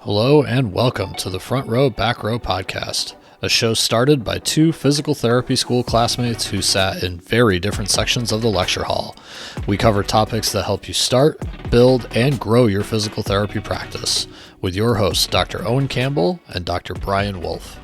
Hello and welcome to the Front Row Back Row podcast, a show started by two physical therapy school classmates who sat in very different sections of the lecture hall. We cover topics that help you start, build, and grow your physical therapy practice with your hosts, Dr. Owen Campbell and Dr. Brian Wolf.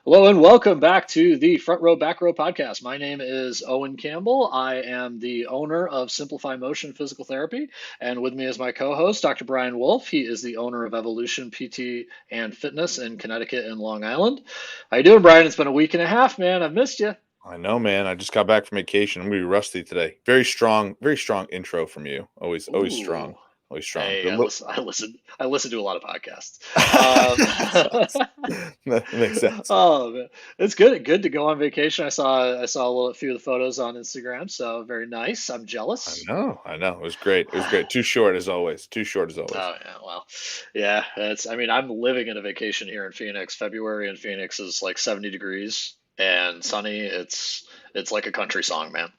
Hello and welcome back to the Front Row Back Row podcast. My name is Owen Campbell. I am the owner of Simplify Motion Physical Therapy, and with me is my co-host, Dr. Brian Wolf. He is the owner of Evolution PT and Fitness in Connecticut and Long Island. How you doing, Brian? It's been a week and a half, man. I've missed you. I know, man. I just got back from vacation. I'm gonna be rusty today. Very strong intro from you. Always strong. Always strong. Hey, I listen to a lot of podcasts. That makes sense. Oh man, it's good to go on vacation. I saw a few of the photos on Instagram, so very nice. I'm jealous. I know. It was great. Too short as always. Oh yeah, well, yeah. I'm living in a vacation here in Phoenix. February in Phoenix is like 70 degrees and sunny. It's like a country song, man.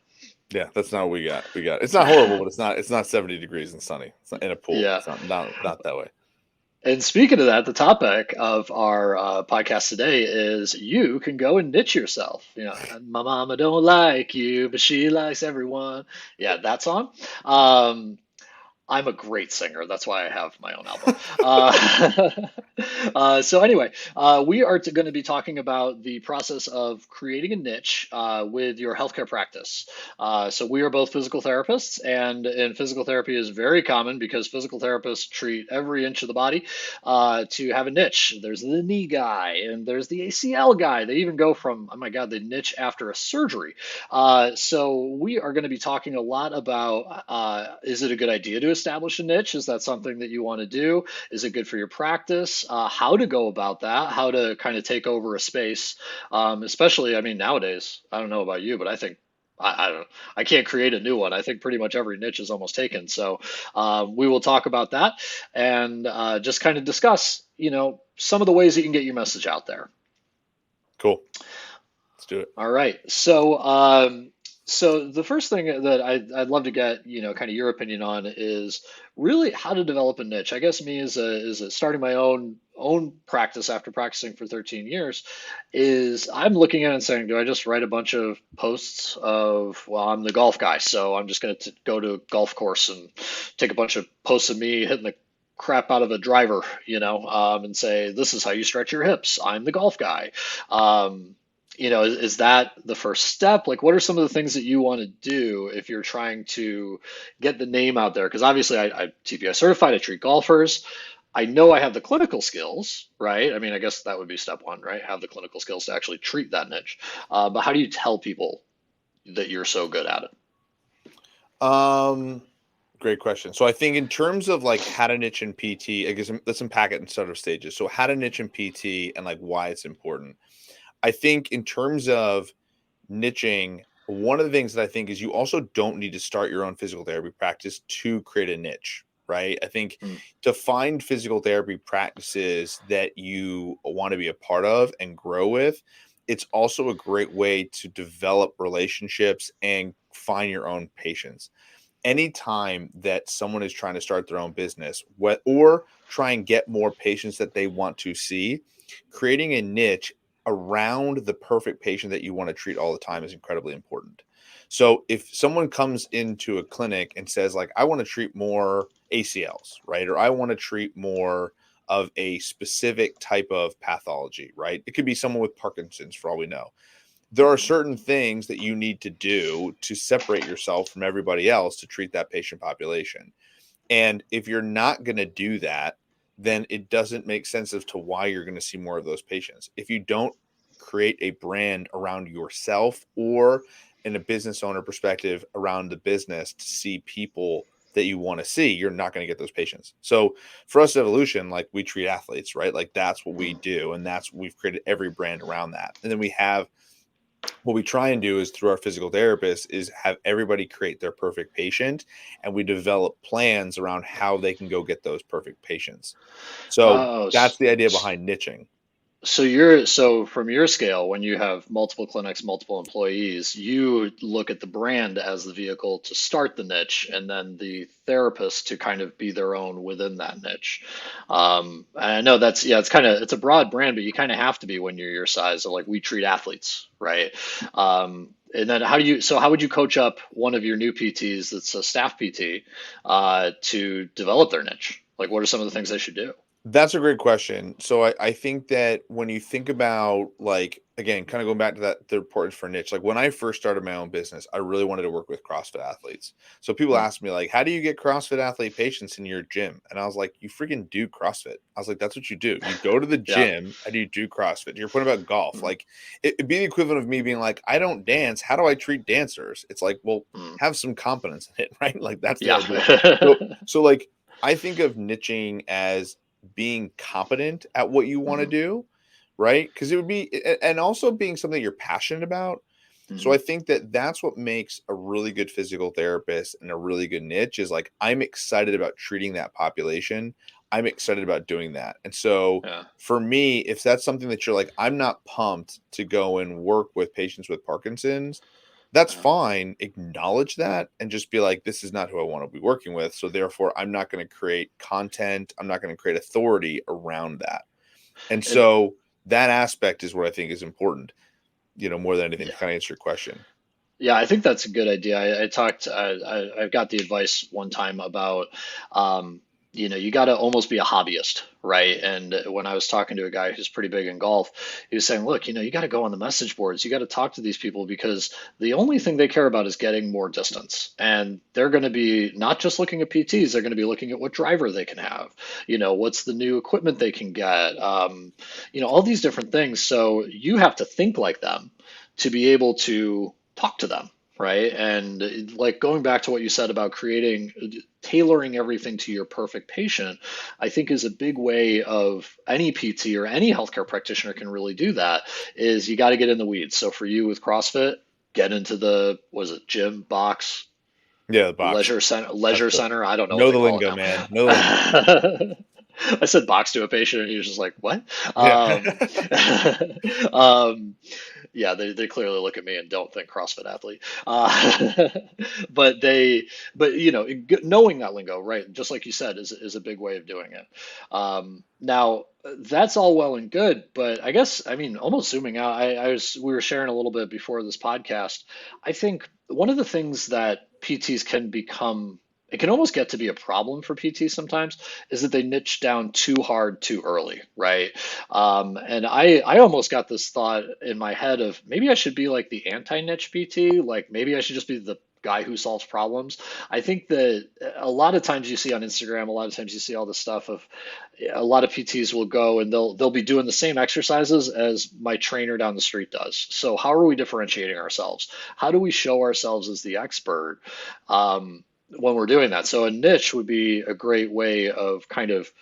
Yeah, that's not what we got. It's not horrible, but it's not 70 degrees and sunny. It's not in a pool. Yeah. It's not that way. And speaking of that, the topic of our podcast today is you can go and niche yourself. You know, my mama don't like you, but she likes everyone. Yeah, that song. I'm a great singer. That's why I have my own album. So anyway, we are going to be talking about the process of creating a niche with your healthcare practice. So we are both physical therapists, and physical therapy is very common because physical therapists treat every inch of the body to have a niche. There's the knee guy, and there's the ACL guy. They even go from, oh my God, the niche after a surgery. So we are going to be talking a lot about, is it a good idea to establish a niche? Is that something that you want to do? Is it good for your practice? How to go about that? How to kind of take over a space? Especially, nowadays, I don't know about you, but I think I can't create a new one. I think pretty much every niche is almost taken. So we will talk about that and just kind of discuss, some of the ways that you can get your message out there. Cool. Let's do it. All right. So the first thing that I'd love to get, kind of your opinion on is really how to develop a niche. I guess me as starting my own practice after practicing for 13 years is I'm looking at it and saying, do I just write a bunch of posts of, well, I'm the golf guy, so I'm just going to go to a golf course and take a bunch of posts of me hitting the crap out of a driver, and say, this is how you stretch your hips. I'm the golf guy. Is that the first step? Like, what are some of the things that you want to do if you're trying to get the name out there? Because obviously I'm TPI certified, I treat golfers. I know I have the clinical skills, right? I guess that would be step one, right? Have the clinical skills to actually treat that niche. But how do you tell people that you're so good at it? Great question. So I think in terms of like how to niche in PT, I guess let's unpack it in sort of stages. So how to niche in PT and like why it's important. I think in terms of niching, one of the things that I think is you also don't need to start your own physical therapy practice to create a niche, right? I think to find physical therapy practices that you want to be a part of and grow with, it's also a great way to develop relationships and find your own patients. Anytime that someone is trying to start their own business or try and get more patients that they want to see, creating a niche around the perfect patient that you want to treat all the time is incredibly important. So if someone comes into a clinic and says like, I want to treat more ACLs, right? Or I want to treat more of a specific type of pathology, right? It could be someone with Parkinson's for all we know. There are certain things that you need to do to separate yourself from everybody else to treat that patient population. And if you're not going to do that, then it doesn't make sense as to why you're going to see more of those patients. If you don't create a brand around yourself or in a business owner perspective around the business to see people that you want to see, you're not going to get those patients. So for us at Evolution, like we treat athletes, right? Like that's what we do. And we've created every brand around that. And then we have what we try and do is through our physical therapists is have everybody create their perfect patient, and we develop plans around how they can go get those perfect patients. So that's the idea behind niching. So from your scale, when you have multiple clinics, multiple employees, you look at the brand as the vehicle to start the niche, and then the therapist to kind of be their own within that niche. And I know that's yeah, it's a broad brand, but you kind of have to be when you're your size. So like we treat athletes, right? And then how would you coach up one of your new PTs that's a staff PT to develop their niche? Like what are some of the things they should do? That's a great question. So I think that when you think about like again, kind of going back to that the importance for niche, like when I first started my own business, I really wanted to work with CrossFit athletes. So people Hmm. ask me like, how do you get CrossFit athlete patients in your gym? And I was like, you freaking do CrossFit. I was like, that's what you do. You go to the Yeah. gym and you do CrossFit. You're point about golf. Hmm. Like it'd be the equivalent of me being like, I don't dance. How do I treat dancers? It's like, well, Hmm. have some competence in it, right? Like that's the Yeah. idea. So like I think of niching as being competent at what you want to Mhm, do, right? Because it would be, and also being something you're passionate about. So mhm, I think that that's what makes a really good physical therapist and a really good niche is like, I'm excited about treating that population. I'm excited about doing that. And so yeah, for me, if that's something that you're like, I'm not pumped to go and work with patients with Parkinson's, that's yeah. fine. Acknowledge that and just be like, this is not who I want to be working with. So therefore, I'm not going to create content. I'm not going to create authority around that. And And so that aspect is what I think is important, more than anything to yeah, kind of answer your question. yeah, I think that's a good idea. I got the advice one time about, um, you got to almost be a hobbyist, right? And when I was talking to a guy who's pretty big in golf, he was saying, look, you got to go on the message boards. You got to talk to these people because the only thing they care about is getting more distance. And they're going to be not just looking at PTs, they're going to be looking at what driver they can have, what's the new equipment they can get, all these different things. So you have to think like them to be able to talk to them, right? And like going back to what you said about tailoring everything to your perfect patient, I think is a big way of any PT or any healthcare practitioner can really do that is you got to get in the weeds. So for you with CrossFit, get into the, was it gym, box, Yeah, the box. That's leisure the center? I don't know what know they the call it lingo, now. man. Know the lingo. I said box to a patient and he was just like, what? Yeah. Um, yeah, they clearly look at me and don't think CrossFit athlete. But but knowing that lingo, right? Just like you said, is a big way of doing it. Now that's all well and good, but I guess I mean almost zooming out. We were sharing a little bit before this podcast. I think one of the things that PTs can become. It can almost get to be a problem for PTs sometimes is that they niche down too hard too early, right? And I almost got this thought in my head of maybe I should be like the anti-niche PT, like maybe I should just be the guy who solves problems. I think that a lot of times you see on Instagram, a lot of times you see all this stuff of a lot of PTs will go and they'll be doing the same exercises as my trainer down the street does. So how are we differentiating ourselves? How do we show ourselves as the expert when we're doing that? So a niche would be a great way of kind of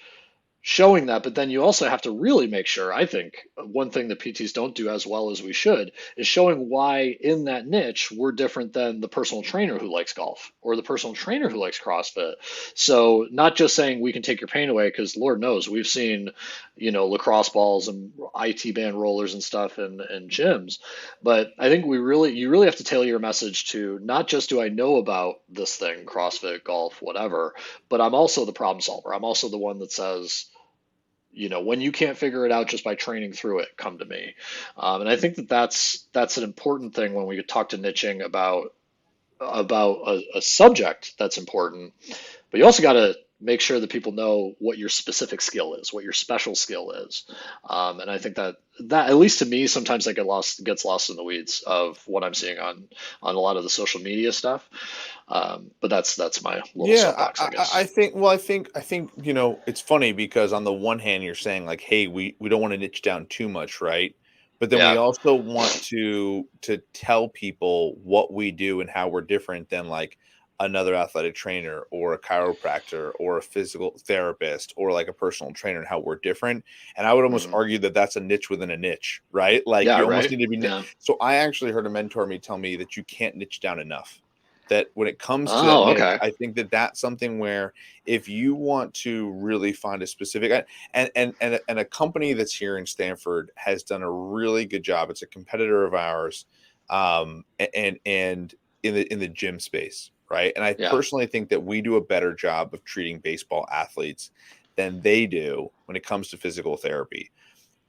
showing that, but then you also have to really make sure, I think, one thing that PTs don't do as well as we should is showing why in that niche we're different than the personal trainer who likes golf or the personal trainer who likes CrossFit. So not just saying we can take your pain away, because Lord knows we've seen, lacrosse balls and IT band rollers and stuff in gyms. But I think you really have to tailor your message to not just do I know about this thing, CrossFit, golf, whatever, but I'm also the problem solver. I'm also the one that says, when you can't figure it out just by training through it, come to me. And I think that that's an important thing when we talk to niching about a subject that's important. But you also got to make sure that people know what your specific skill is, what your special skill is. And I think that at least to me, sometimes that gets lost in the weeds of what I'm seeing on a lot of the social media stuff. But that's my little Yeah, soapbox, I I guess. think. Well, I think it's funny because on the one hand you're saying like, hey, we don't want to niche down too much, right? But then we Yeah. also want to tell people what we do and how we're different than like another athletic trainer or a chiropractor or a physical therapist or like a personal trainer and how we're different. And I would almost Hmm. argue that that's a niche within a niche, right? Like Yeah. you almost Right. need to be. Yeah. So I actually heard a mentor me tell me that you can't niche down enough. that when it comes to that Oh, niche, okay. I think that that's something where if you want to really find a specific and a company that's here in Stanford has done a really good job. It's a competitor of ours, and in the gym space, right? And I Yeah. personally think that we do a better job of treating baseball athletes than they do when it comes to physical therapy.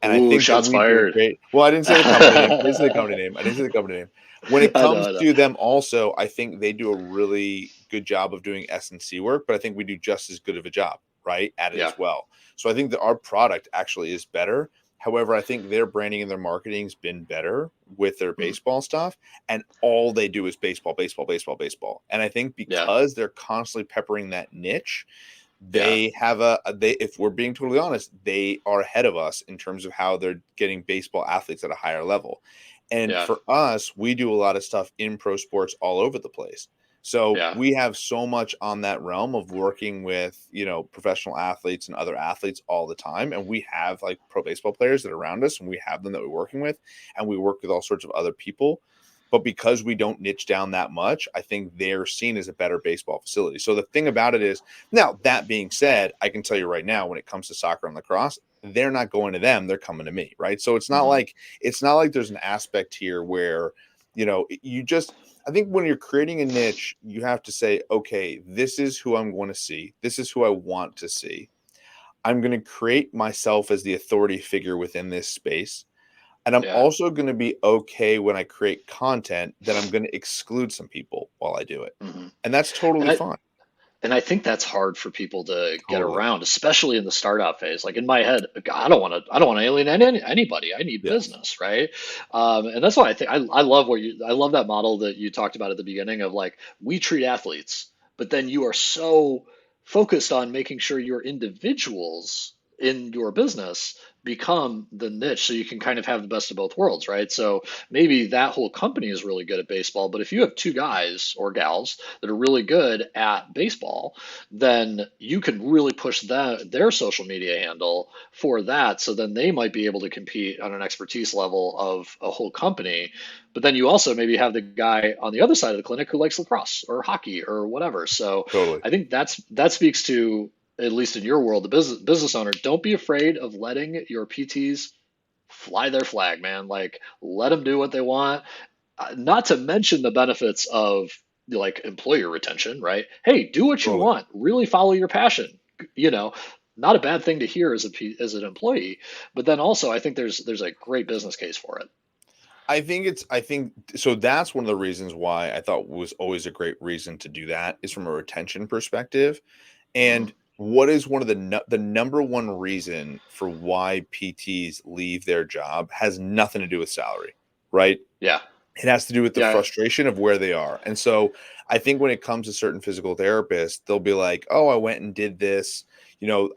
And I Ooh, think that shots we do a fired. great well, I didn't say the company name. I didn't say the company name. I didn't say the company name. When it I know, comes I know. to them also, I think they do a really good job of doing S&C work, but I think we do just as good of a job, right, at it Yeah. as well. So I think that our product actually is better. However, I think their branding and their marketing's been better with their Mhm. baseball stuff, and all they do is baseball, baseball, baseball, baseball. And I think Yeah. because they're constantly peppering that niche, Yeah. they have they if we're being totally honest, they are ahead of us in terms of how they're getting baseball athletes at a higher level. And Yeah. for us, we do a lot of stuff in pro sports all over the place. So Yeah. we have so much on that realm of working with, professional athletes and other athletes all the time. And we have like pro baseball players that are around us and we have them that we're working with, and we work with all sorts of other people. But because we don't niche down that much, I think they're seen as a better baseball facility. So the thing about it is, now, that being said, I can tell you right now, when it comes to soccer and lacrosse, they're not going to them, they're coming to me, right? So Hmm. it's not like there's an aspect here where, you just I think when you're creating a niche, you have to say, okay, this is who I'm going to see. This is who I want to see. I'm going to create myself as the authority figure within this space. And I'm Yeah. also going to be okay when I create content that I'm going to exclude some people while I do it. Hmm. And that's And totally I fine. and I think that's hard for people to get Totally. around, especially in the startup phase. Like in my head, I don't want to alienate anybody. I need Yes. business, right? And that's why I think I love I love that model that you talked about at the beginning of like we treat athletes, but then you are so focused on making sure your individuals in your business become the niche so you can kind of have the best of both worlds, right? So maybe that whole company is really good at baseball, but if you have two guys or gals that are really good at baseball, then you can really push their social media handle for that. So then they might be able to compete on an expertise level of a whole company. But then you also maybe have the guy on the other side of the clinic who likes lacrosse or hockey or whatever. So Totally. I think that speaks to, at least in your world, the business owner. Don't be afraid of letting your PTs fly their flag, man. Like let them do what they want, not to mention the benefits of like employer retention, right? Hey, do what you Totally. want, really follow your passion. You know, not a bad thing to hear as an employee, but then also I think there's a great business case for it. I think so that's one of the reasons why I thought was always a great reason to do that is from a retention perspective. Hmm. And what is one of the number one reason for why PTs leave their job has nothing to do with salary, right? Yeah, It has to do with the yeah, frustration of where they are. And so I think when it comes to certain physical therapists, they'll be like, "Oh, I went and did this.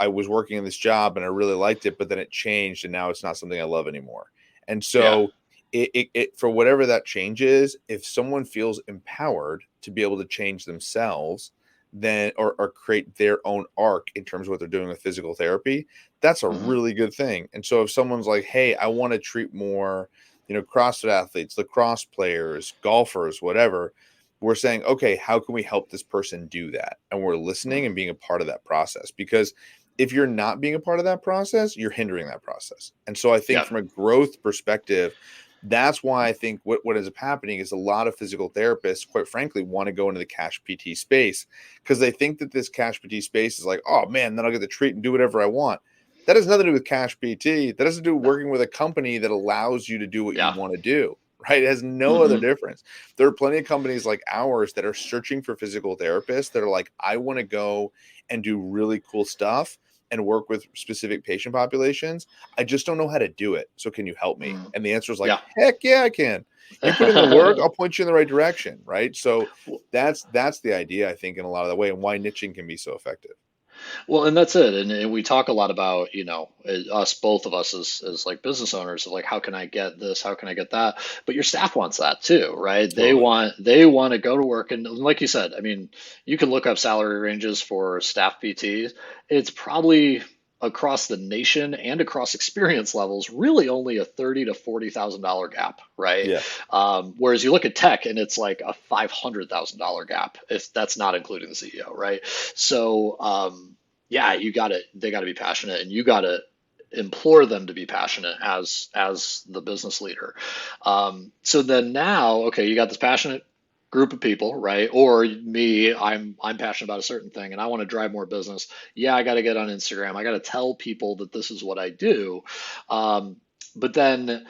I was working in this job and I really liked it, but then it changed and now it's not something I love anymore." And yeah, so it for whatever that change is, if someone feels empowered to be able to change themselves, then or create their own arc in terms of what they're doing with physical therapy, that's a hmm, really good thing. And so if someone's like, "Hey, I want to treat more CrossFit athletes, lacrosse players, golfers, whatever," we're saying, okay, how can we help this person do that? And we're listening hmm, and being a part of that process because if you're not being a part of that process, you're hindering that process. And so I think yeah, from a growth perspective, that's why I think what ends up happening is a lot of physical therapists, quite frankly, want to go into the cash PT space because they think that this cash PT space is like, oh man, then I'll get to treat and do whatever I want. That has nothing to do with cash PT. That has to do with no, working with a company that allows you to do what you yeah, want to do, right? It has no other hmm, difference. There are plenty of companies like ours that are searching for physical therapists that are like, I want to go and do really cool stuff and work with specific patient populations. I just don't know how to do it. So can you help me? hmm, And the answer is like, yeah. heck yeah, I can. You put in the work, I'll point you in the right direction, right? So that's the idea, I think, in a lot of the way, and why niching can be so effective. Well, and that's it. And we talk a lot about, us, both of us as like business owners of like, how can I get this? How can I get that? But your staff wants that too, right? Totally. They want to go to work. And like you said, I mean, you can look up salary ranges for staff PTs. It's probably across the nation and across experience levels, really only a $30,000 to $40,000 gap, right? Yeah. Whereas you look at tech and it's like a $500,000 gap, if that's not including the CEO, right? So yeah, they got to be passionate, and you got to implore them to be passionate as the business leader. So then now, okay, you got this passionate group of people, right? Or me, I'm passionate about a certain thing and I want to drive more business. Yeah, I got to get on Instagram. I got to tell people that this is what I do. Um, but then,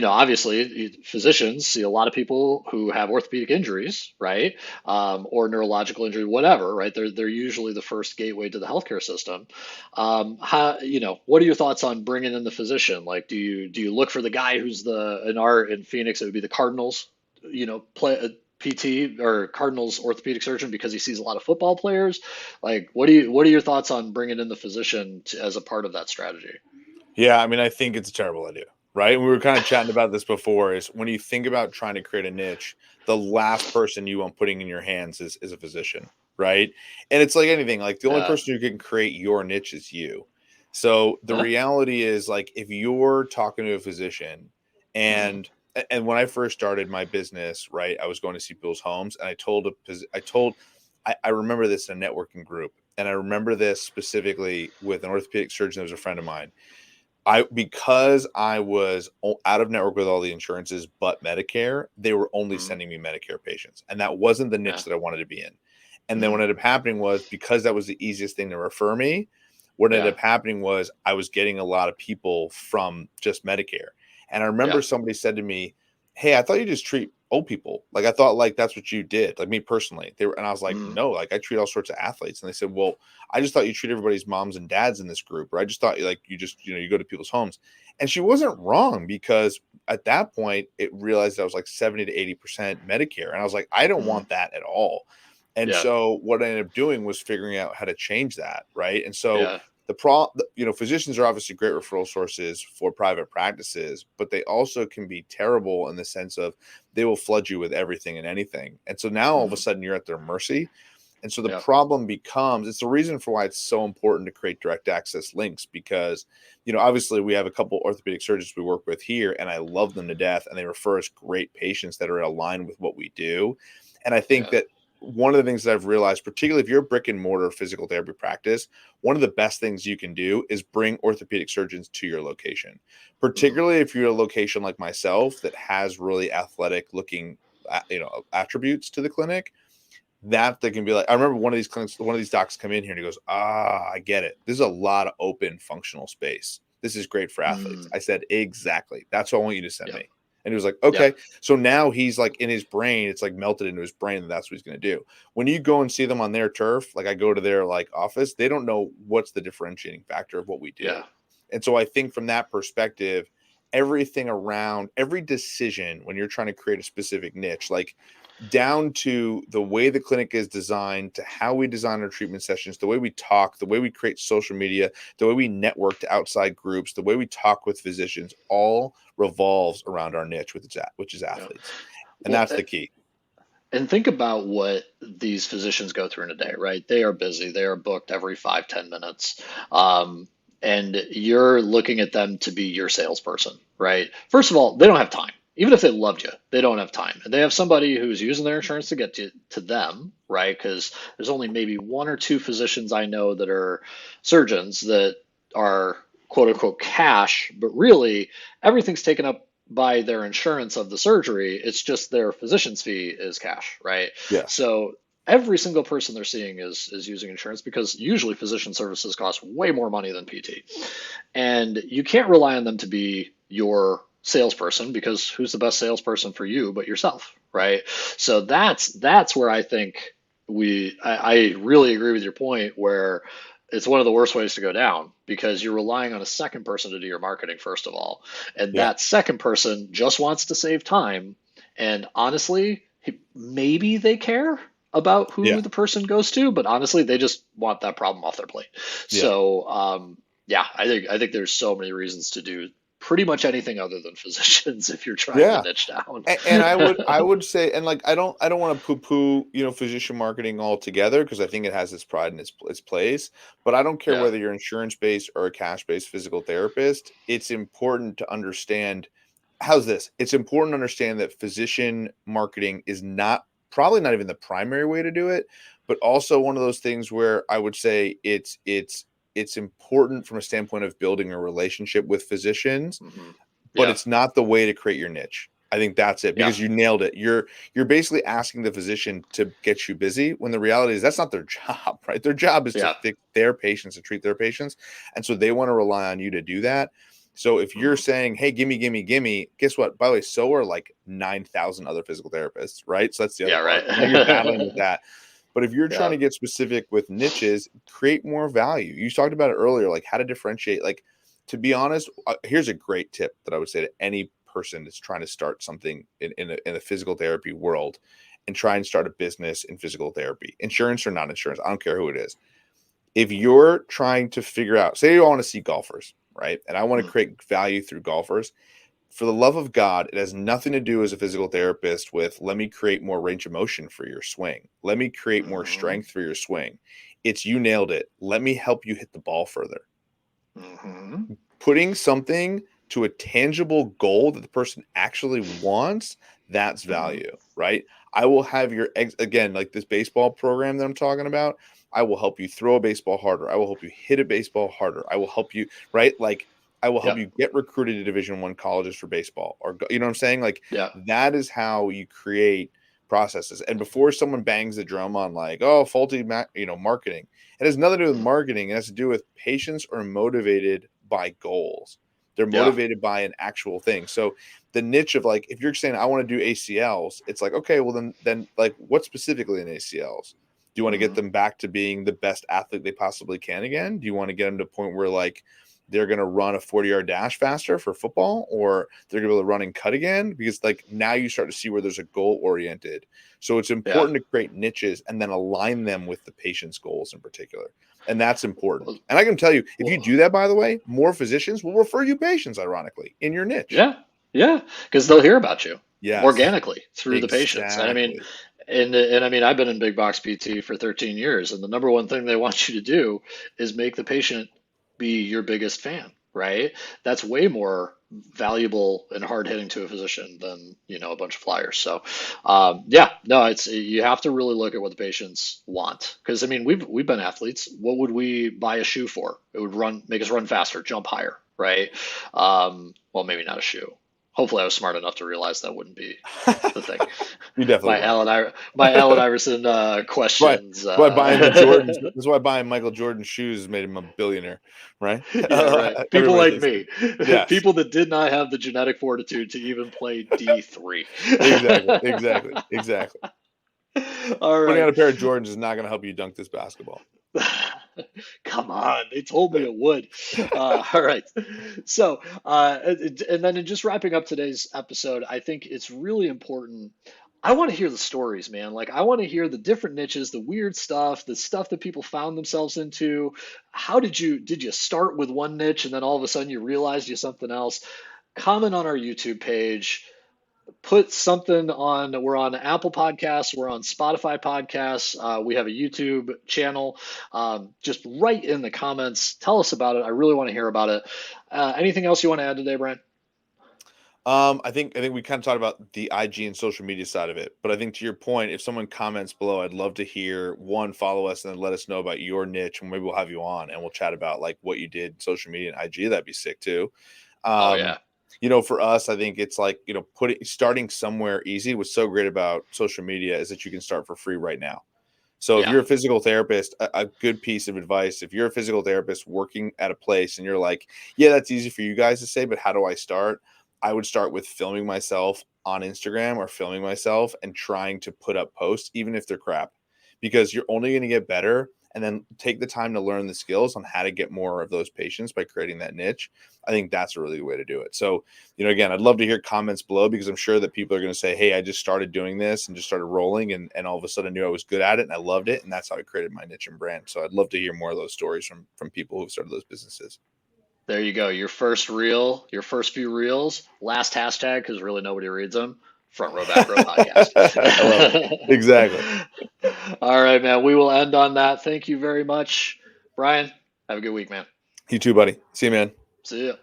obviously, physicians see a lot of people who have orthopedic injuries, right? Or neurological injury, whatever, right? They're usually the first gateway to the healthcare system. What are your thoughts on bringing in the physician? Like, do you look for the guy who's in Phoenix, it would be the Cardinals, play a PT or Cardinals orthopedic surgeon because he sees a lot of football players. Like, what are your thoughts on bringing in the physician as a part of that strategy? Yeah, I mean, I think it's a terrible idea, right? We were kind of chatting about this before. Is when you think about trying to create a niche, the last person you want putting in your hands is a physician, right? And it's like anything, like the only Uh, person who can create your niche is you. So the huh? reality is, like, if you're talking to a physician, Mhm. and when I first started my business, right, I was going to see people's homes, and I remember this in a networking group, and I remember this specifically with an orthopedic surgeon that was a friend of mine. Because I was out of network with all the insurances but Medicare, they were only Mhm. sending me Medicare patients, and that wasn't the Yeah. niche that I wanted to be in. And then what Mhm. ended up happening was, because that was the easiest thing to refer me, what ended Yeah. up happening was I was getting a lot of people from just Medicare. And I Yeah. remember somebody said to me, "Hey, I thought you just treat old people. Like, I thought like that's what you did, like me personally." And I was like, Mhm. "No, like I treat all sorts of athletes." And they said, "Well, I just thought you treat everybody's moms and dads in this group, or I just thought like you just, you go to people's homes." And she wasn't wrong, because at that point it realized I was like 70 to 80% Medicare. And I was like, I don't Mhm. want that at all. And Yeah. so what I ended up doing was figuring out how to change that. Right. And so Yeah. physicians are obviously great referral sources for private practices, but they also can be terrible in the sense of they will flood you with everything and anything. And so now all of a Mhm. sudden you're at their mercy. And so the Yeah. problem becomes, it's the reason for why it's so important to create direct access links, because, obviously we have a couple orthopedic surgeons we work with here, and I love them to death, and they refer us great patients that are aligned with what we do. And I think Yeah. that one of the things that I've realized, particularly if you're a brick and mortar physical therapy practice, one of the best things you can do is bring orthopedic surgeons to your location, Mhm. particularly if you're a location like myself that has really athletic looking, attributes to the clinic, that they can be like, I remember one of these docs come in here and he goes, I get it. This is a lot of open functional space. This is great for athletes. Mm. I said, exactly. That's what I want you to send Yeah. me. And he was like, Yeah. okay. So now he's like, in his brain, it's like melted into his brain that that's what he's going to do. When you go and see them on their turf, like I go to their like office, they don't know what's the differentiating factor of what we do. Yeah. And so I think from that perspective, everything around every decision when you're trying to create a specific niche, like down to the way the clinic is designed, to how we design our treatment sessions, the way we talk, the way we create social media, the way we network to outside groups, the way we talk with physicians, all revolves around our niche, which is Yeah. athletes. And Well, that's the key. and think about what these physicians go through in a day, right? They are busy. They are booked every 5, 10 minutes. And you're looking at them to be your salesperson, right? First of all, they don't have time. Even if they loved you, they don't have time. And they have somebody who's using their insurance to get to them, right? Because there's only maybe one or two physicians I know that are surgeons that are quote unquote cash, but really everything's taken up by their insurance of the surgery. It's just their physician's fee is cash, right? Yes. So every single person they're seeing is using insurance, because usually physician services cost way more money than PT. And you can't rely on them to be your salesperson, because who's the best salesperson for you but yourself, right? So that's where I think I really agree with your point, where it's one of the worst ways to go down, because you're relying on a second person to do your marketing, first of all. And Yeah. that second person just wants to save time. And honestly, maybe they care about Yeah. who the person goes to, but honestly, they just want that problem off their plate. Yeah. So, yeah, I think there's so many reasons to do pretty much anything other than physicians if you're trying to Yeah. niche down. And I would say, and like I don't want to poo-poo, physician marketing altogether, because I think it has its pride and its place. But I don't care Yeah. whether you're insurance-based or a cash-based physical therapist. It's important to understand, how's this? It's important to understand that physician marketing is probably not even the primary way to do it, but also one of those things where I would say it's important from a standpoint of building a relationship with physicians, Hmm. but Yeah. it's not the way to create your niche. I think that's it, Yeah. because you nailed it. You're basically asking the physician to get you busy, when the reality is that's not their job, right? Their job is to Yeah. fix their patients, to treat their patients. And so they want to rely on you to do that. So if you're Hmm. saying, hey, gimme, gimme, gimme, guess what? By the way, so are like 9,000 other physical therapists, right? So that's the other Yeah. part. Now you're battling with Right. that. But if you're trying Yeah. to get specific with niches, create more value. You talked about it earlier, like how to differentiate. Like, to be honest, here's a great tip that I would say to any person that's trying to start something in a physical therapy world, and try and start a business in physical therapy, insurance or non insurance. I don't care who it is. If you're trying to figure out, say you want to see golfers, right? And I want to Mm. create value through golfers. For the love of God, it has nothing to do as a physical therapist with, let me create more range of motion for your swing. Let me create more Hmm. strength for your swing. It's, you nailed it. Let me help you hit the ball further. Hmm. Putting something to a tangible goal that the person actually wants, that's Hmm. value, right? I will have your again, like this baseball program that I'm talking about. I will help you throw a baseball harder. I will help you hit a baseball harder. I will help you, right? Like, I will help Yep. you get recruited to Division I colleges for baseball, or you know what I'm saying? Like, Yeah. that is how you create processes. And before someone bangs the drum on like, oh, faulty marketing, it has nothing to do with Mm. marketing. It has to do with patients are motivated by goals. They're Yeah. motivated by an actual thing. So the niche of, like, if you're saying I want to do ACLs, it's like, okay, well then like, what specifically in ACLs? Do you want to get Hmm. them back to being the best athlete they possibly can again? Do you want to get them to a point where like they're going to run a 40-yard dash faster for football, or they're going to be able to run and cut again? Because like, now you start to see where there's a goal oriented. So it's Yeah. important to create niches and then align them with the patient's goals in particular. And that's important. Well, And I can tell you, if you well, do that, by the way, more physicians will refer you patients, ironically, in your niche. yeah. Yeah. Because they'll hear about you Yes, organically through the patients. And I mean, exactly. and I mean, I've been in big box PT for 13 years, and the number one thing they want you to do is make the patient be your biggest fan, right? That's way more valuable and hard hitting to a physician than, a bunch of flyers. So, yeah, no, it's, you have to really look at what the patients want. Because I mean, we've been athletes. What would we buy a shoe for? It would make us run faster, jump higher, right? Well, maybe not a shoe. Hopefully, I was smart enough to realize that wouldn't be the thing. You definitely My weren't. Allen Iverson But questions. that's why buying the Jordans, that's why buying Michael Jordan shoes made him a billionaire, right? Yeah, right. People Everybody like thinks me, that. Yes, people that did not have the genetic fortitude to even play D3. exactly, exactly, exactly. All Putting right. on a pair of Jordans is not going to help you dunk this basketball. Come on, they told me Saying. it would. All right. So, and then in just wrapping up today's episode, I think it's really important. I want to hear the stories, man. Like, I want to hear the different niches, the weird stuff, the stuff that people found themselves into. How did you start with one niche and then all of a sudden you realized you something else? Comment on our YouTube page, put something on. We're on Apple Podcasts, we're on Spotify Podcasts, we have a YouTube channel. Just write in the comments, tell us about it. I really want to hear about it. Anything else you want to add today, Brian? I think we kind of talked about the IG and social media side of it, but I think to your point, if someone comments below, I'd love to hear, one, follow us and then let us know about your niche, and maybe we'll have you on and we'll chat about like what you did social media and IG. That'd be sick too. Oh Um, yeah. for us, I think it's like, starting somewhere easy. What's so great about social media is that you can start for free right now. So if Yeah. you're a physical therapist, a good piece of advice, if you're a physical therapist working at a place and you're like, yeah, that's easy for you guys to say, but how do I start? I would start with filming myself on Instagram or filming myself and trying to put up posts, even if they're crap, because you're only going to get better. And then take the time to learn the skills on how to get more of those patients by creating that niche. I think that's a really good way to do it. So, again, I'd love to hear comments below, because I'm sure that people are going to say, hey, I just started doing this and just started rolling, and all of a sudden I knew I was good at it and I loved it. And that's how I created my niche and brand. So I'd love to hear more of those stories from people who've started those businesses. There you go. Your first reel, your first few reels, last hashtag, because really nobody reads them. Front row, back row podcast. I love it. Exactly. All right, man. We will end on that. Thank you very much, Brian. Have a good week, man. You too, buddy. See you, man. See ya.